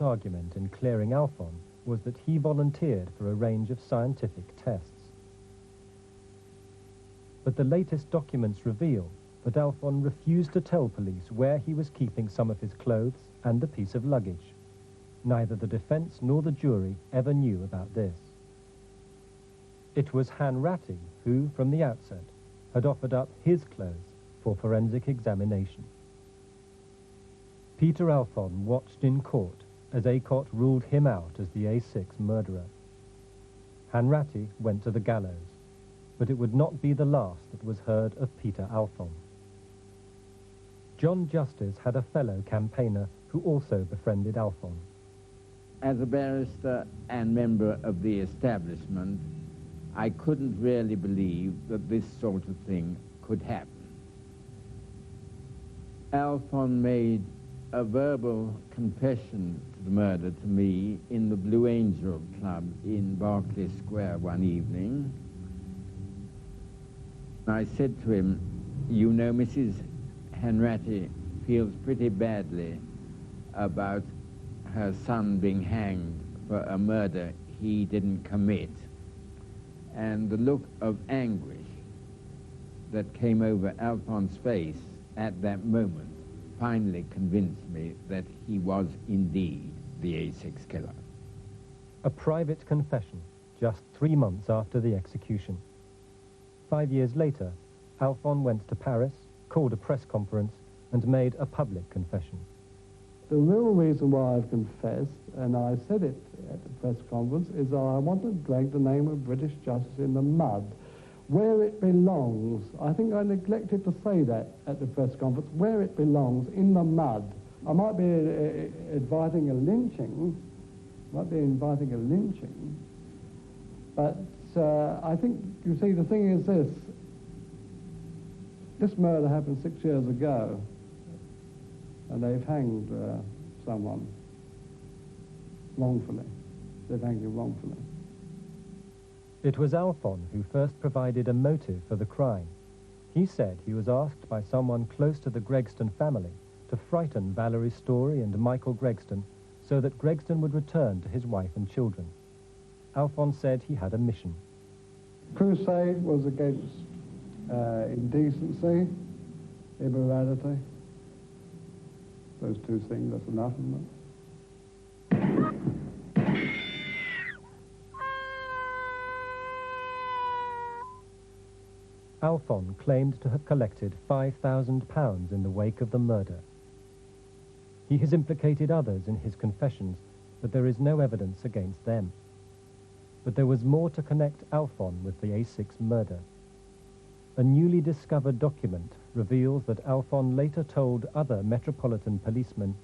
argument in clearing Alphon was that he volunteered for a range of scientific tests. But the latest documents reveal that Alphon refused to tell police where he was keeping some of his clothes and a piece of luggage. Neither the defense nor the jury ever knew about this. It was Hanratty who, from the outset, had offered up his clothes for forensic examination. Peter Alphon watched in court as Aycott ruled him out as the A6 murderer. Hanratty went to the gallows, but it would not be the last that was heard of Peter Alphon. John Justice had a fellow campaigner who also befriended Alphon. As a barrister and member of the establishment, I couldn't really believe that this sort of thing could happen. Alphon made a verbal confession to the murder to me in the Blue Angel Club in Berkeley Square one evening. I said to him, "You know, Mrs. Hanratty feels pretty badly about her son being hanged for a murder he didn't commit." And the look of anguish that came over Alphon's face at that moment finally convinced me that he was indeed the A6 killer. A private confession just 3 months after the execution. 5 years later, Alphon went to Paris, called a press conference, and made a public confession. The real reason why I've confessed, and I said it at the press conference, is that I want to drag the name of British justice in the mud, where it belongs. I think I neglected to say that at the press conference, where it belongs, in the mud. I might be inviting a lynching, but I think, you see, the thing is this murder happened 6 years ago, and they've hanged someone wrongfully. They've hanged him wrongfully. It was Alphon who first provided a motive for the crime. He said he was asked by someone close to the Gregston family to frighten Valerie Story and Michael Gregston so that Gregston would return to his wife and children. Alphon said he had a mission. Crusade was against indecency, immorality. Those two things, that's enough, isn't it? Alphon claimed to have collected £5,000 in the wake of the murder. He has implicated others in his confessions, but there is no evidence against them. But there was more to connect Alphon with the A6 murder. A newly discovered document reveals that Alphon later told other Metropolitan policemen,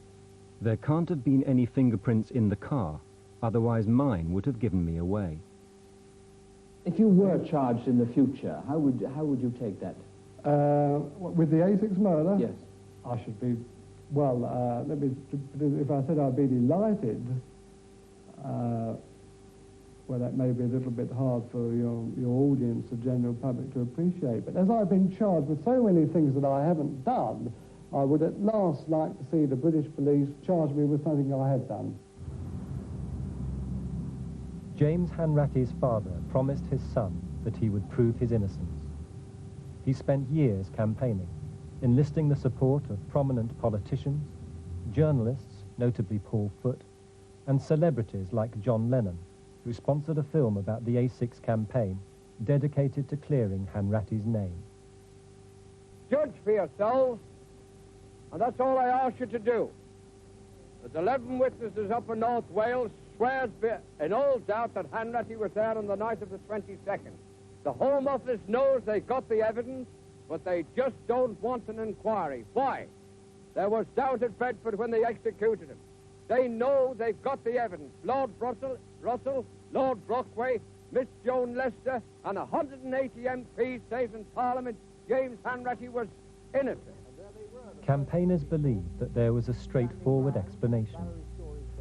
"There can't have been any fingerprints in the car, otherwise mine would have given me away." If you were charged in the future, how would you take that? With the A6 murder? Yes. I should be, well, if I said I'd be delighted, well, that may be a little bit hard for your audience, the general public, to appreciate. But as I've been charged with so many things that I haven't done, I would at last like to see the British police charge me with something I had done. James Hanratty's father promised his son that he would prove his innocence. He spent years campaigning, enlisting the support of prominent politicians, journalists, notably Paul Foote, and celebrities like John Lennon, who sponsored a film about the A6 campaign dedicated to clearing Hanratty's name. Judge for yourselves, and that's all I ask you to do. There's 11 witnesses up in North Wales swears in all doubt that Hanratty was there on the night of the 22nd. The Home Office knows they got the evidence, but they just don't want an inquiry. Why? There was doubt at Bedford when they executed him. They know they've got the evidence. Lord Russell, Lord Brockway, Miss Joan Lester, and 180 MPs say in Parliament James Hanratty was innocent. Campaigners believed that there was a straightforward explanation,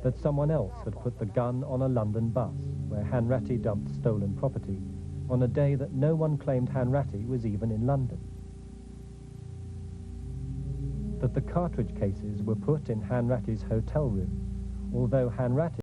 that someone else had put the gun on a London bus where Hanratty dumped stolen property on a day that no one claimed Hanratty was even in London. That the cartridge cases were put in Hanratty's hotel room, although Hanratty